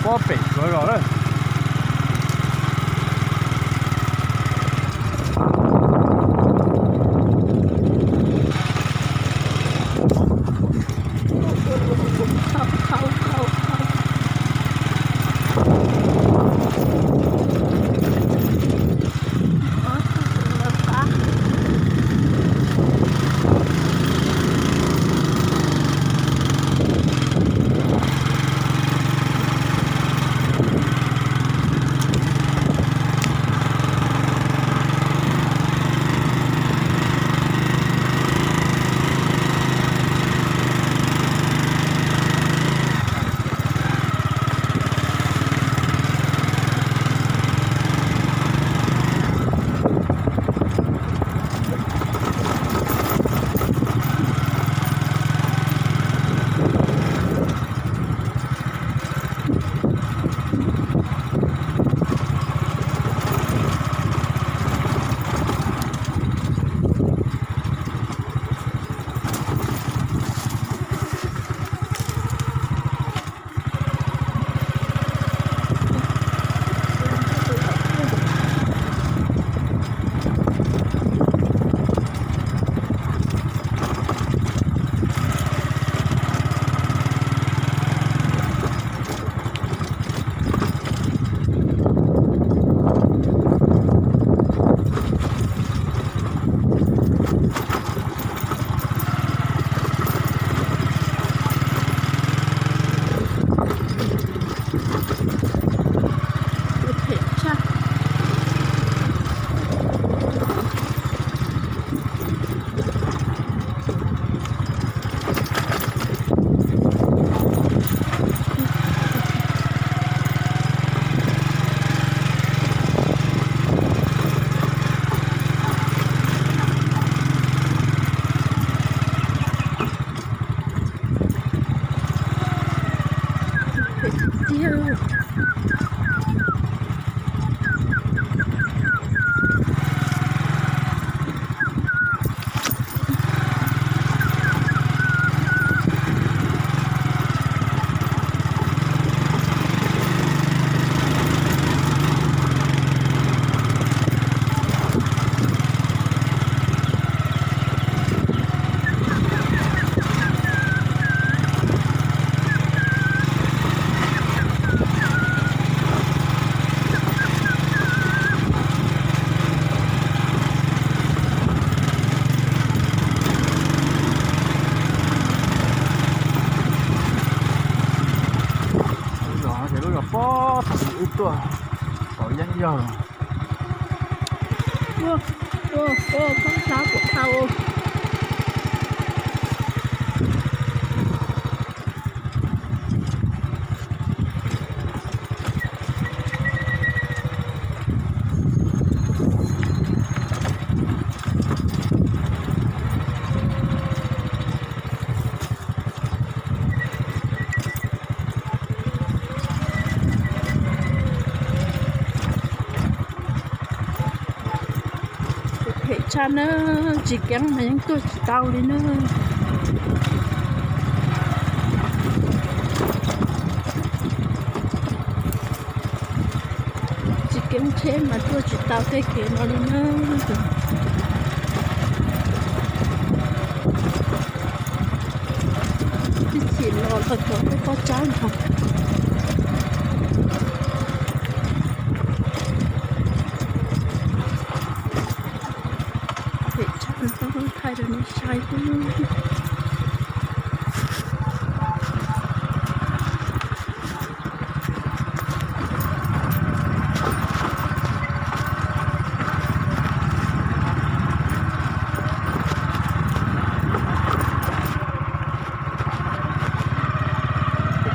có bị rồi rồi đấy. Itu có danh giờ con sao của thầu cha nó chỉ kén mà những tôi chỉ tao đi nữa chỉ kén thế mà tôi chỉ tao thế kia nó đi nữa chỉ lo thật thôi có cháu không I don't know, shy.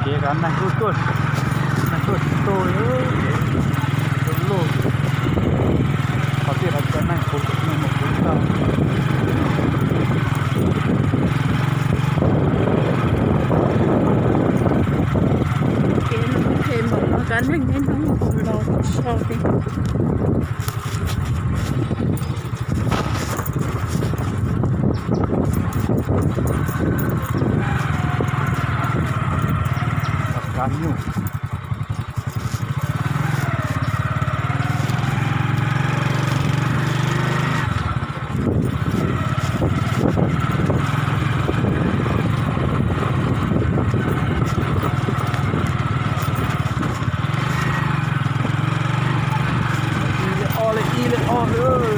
Cái gắn này tốt tôi lô có thể là cái này cũng là một cái tàu thêm một nó gắn lên nó không lo sao đi การอยู่อีเลยอ้อเลย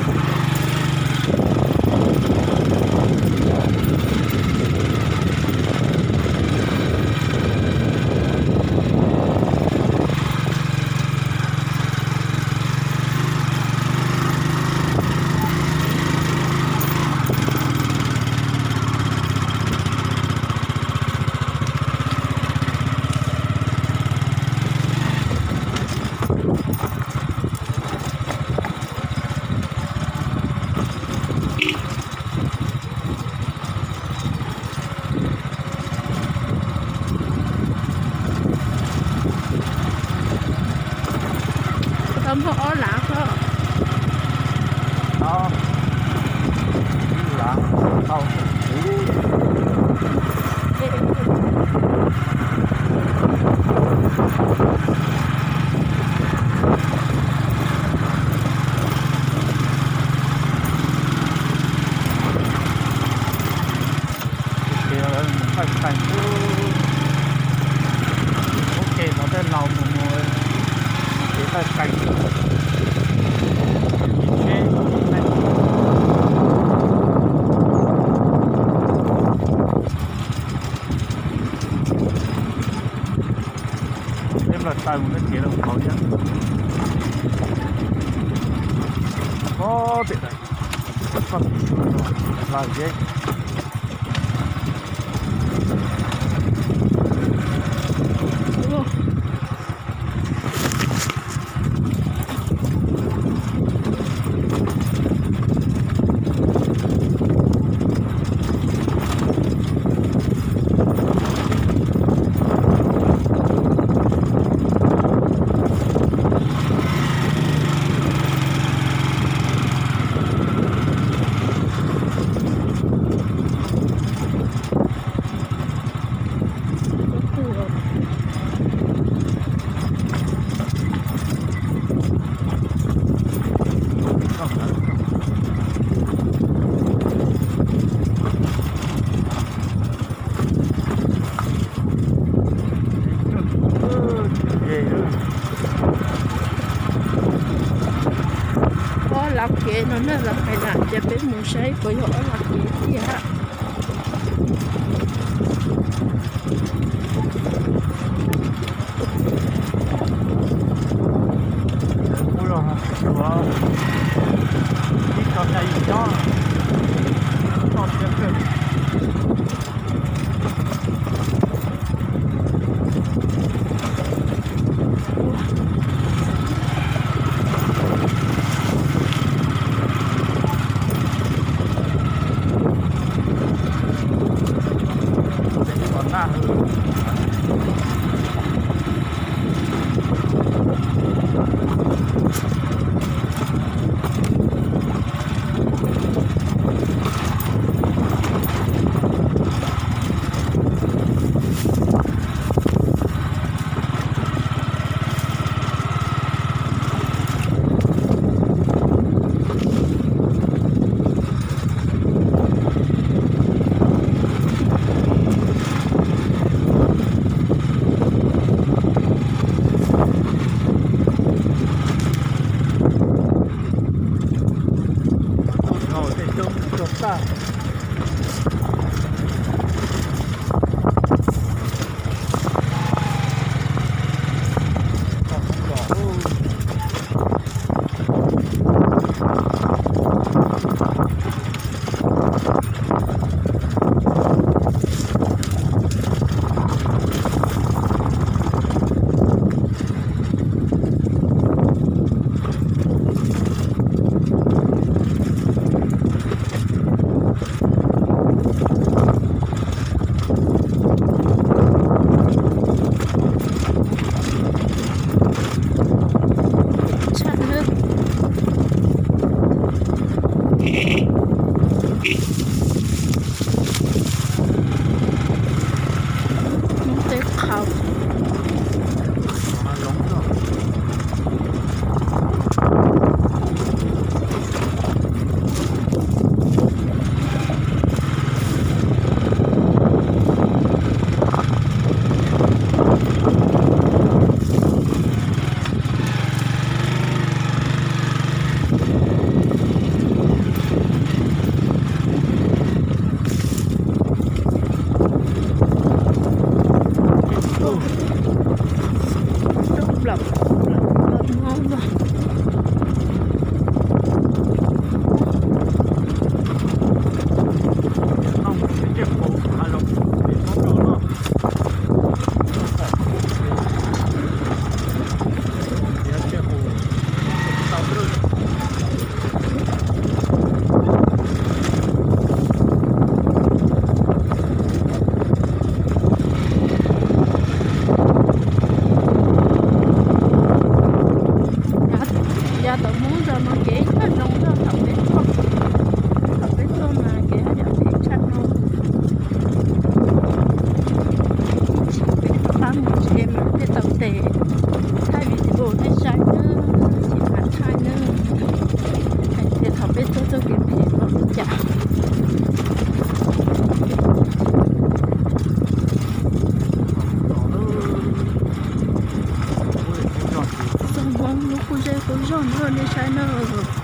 ทำพออ้อหลาก็ đó là không phải phải ok nó tên lawm một người thì phải cảnh em là tay một cái kia đồng khẩu nhá có tiện này con là gì lạc kệ nó là phải làm cho bé mua sấy của họ lạc kệ gì hả wow cái con này đó con đẹp cực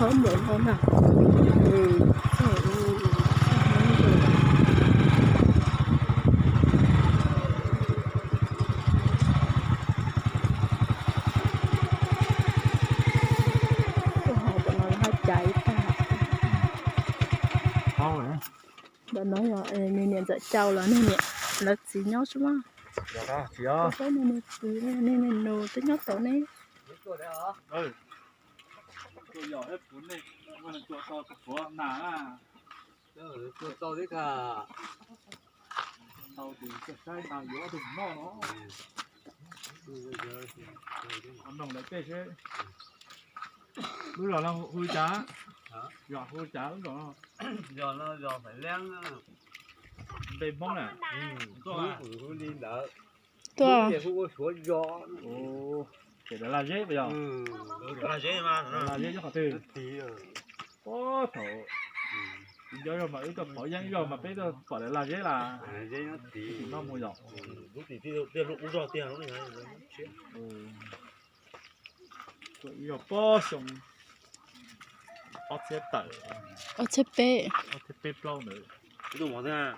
thơm rồi không nào. Bạn nói là nên nhận dạy cháu là nên nhận là gì nhau chứ mà. Dạ đó, chị ơi. Có nên nô tới nhóc tổ này. Ừ. Tôi nhỏ hết cuốn này, mà là chỗ to cái phố nà à. Chỗ to đấy cả. Tàu thì cái trái nào gió thì nó. Còn đồng lại cái chứ. Lúc đó là hôi chá. Giọt hôi chá lúc đó. Giò phải leng. Đây bóng này. Hôi đi đỡ. Tôi Để không có xuống gió. Ồ, cái đó là dễ bây giờ. Là dễ mà. Là dễ cho họ từ. Tí rồi. Có thổ. Giờ rồi mà ít có khỏi dân rồi mà bây giờ khỏi là dễ là. Dễ nó tí. Nó mua giọt. Lúc thì tiền lúc giò tiền lúc này. Tụi giờ có xong. Ốc chế tẩy. ở chế bê. Ốc chế bếp lâu nữa. Cái đồ món ra.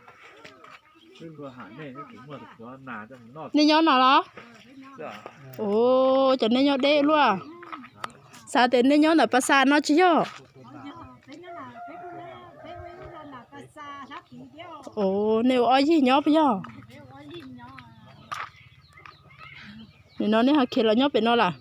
Cái vừa hẳn này nó cũng vừa được có nà cho nó. Nên nhó nào đó. Dạ. Ồ, cho nên nhó đê luôn à. Sao tên nên nhó là bà xa nó chứ nhó. Ồ, nếu ở gì nhó bây giờ. Nên nó nên hạt kia là nhó bên nó là.